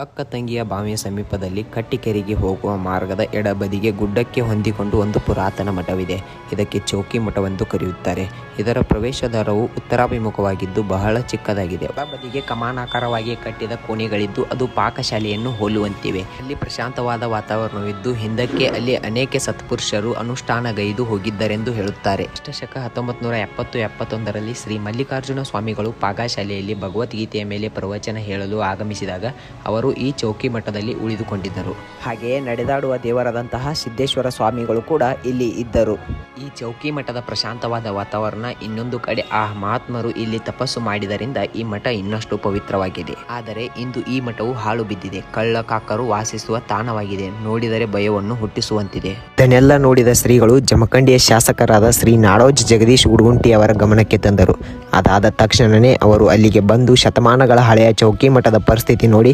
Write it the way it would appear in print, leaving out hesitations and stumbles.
ಅಕ್ಕ ತಂಗಿಯ ಬಾವಿಯ ಸಮೀಪದಲ್ಲಿ ಕಟ್ಟಿಕೆರೆಗೆ ಹೋಗುವ ಮಾರ್ಗದ ಎಡಬದಿಗೆ ಗುಡ್ಡಕ್ಕೆ ಹೊಂದಿಕೊಂಡು ಒಂದು ಪುರಾತನ ಮಠವಿದೆ. ಇದಕ್ಕೆ ಚೌಕಿ ಮಠವೆಂದು ಕರೆಯುತ್ತಾರೆ. ಇದರ ಪ್ರವೇಶ ದ್ವಾರವು ಉತ್ತರಾಭಿಮುಖವಾಗಿದ್ದು ಬಹಳ ಚಿಕ್ಕದಾಗಿದೆ. ಬದಿಗೆ ಕಮಾನಾಕಾರವಾಗಿ ಕಟ್ಟಿದ ಕೋಣೆಗಳಿದ್ದು ಅದು ಪಾಕಶಾಲೆಯನ್ನು ಹೋಲುವಂತಿವೆ. ಅಲ್ಲಿ ಪ್ರಶಾಂತವಾದ ವಾತಾವರಣವಿದ್ದು ಹಿಂದಕ್ಕೆ ಅಲ್ಲಿ ಅನೇಕ ಸತ್ಪುರುಷರು ಅನುಷ್ಠಾನಗೈದು ಹೋಗಿದ್ದರೆಂದು ಹೇಳುತ್ತಾರೆ. ಶಕ 1970-71ರಲ್ಲಿ ಶ್ರೀ ಮಲ್ಲಿಕಾರ್ಜುನ ಸ್ವಾಮಿಗಳು ಪಾಕಶಾಲೆಯಲ್ಲಿ ಭಗವದ್ಗೀತೆಯ ಮೇಲೆ ಪ್ರವಚನ ಹೇಳಲು ಆಗಮಿಸಿದಾಗ ಅವರು ಈ ಚೌಕಿ ಮಠದಲ್ಲಿ ಉಳಿದುಕೊಂಡಿದ್ದರು. ಹಾಗೆಯೇ ನಡೆದಾಡುವ ದೇವರಾದಂತಹ ಸಿದ್ದೇಶ್ವರ ಸ್ವಾಮಿಗಳು ಕೂಡ ಇಲ್ಲಿ ಇದ್ದರು. ಈ ಚೌಕಿ ಮಠದ ಪ್ರಶಾಂತವಾದ ವಾತಾವರಣ ಇನ್ನೊಂದು ಕಡೆ ಆ ಮಹಾತ್ಮರು ಇಲ್ಲಿ ತಪಸ್ಸು ಮಾಡಿದರಿಂದ ಈ ಮಠ ಇನ್ನಷ್ಟು ಪವಿತ್ರವಾಗಿದೆ. ಆದರೆ ಇಂದು ಈ ಮಠವು ಹಾಳು ಬಿದ್ದಿದೆ. ಕಳ್ಳ ಕಾಕರು ವಾಸಿಸುವ ತಾಣವಾಗಿದೆ. ನೋಡಿದರೆ ಭಯವನ್ನು ಹುಟ್ಟಿಸುವಂತಿದೆ. ಇದನ್ನೆಲ್ಲ ನೋಡಿದ ಶ್ರೀಗಳು ಜಮಖಂಡಿಯ ಶಾಸಕರಾದ ಶ್ರೀ ನಾಡೋಜ್ ಜಗದೀಶ್ ಉಡುಗುಂಟಿ ಅವರ ಗಮನಕ್ಕೆ ತಂದರು. ಅದಾದ ತಕ್ಷಣವೇ ಅವರು ಅಲ್ಲಿಗೆ ಬಂದು ಶತಮಾನಗಳ ಹಳೆಯ ಚೌಕಿ ಮಠದ ಪರಿಸ್ಥಿತಿ ನೋಡಿ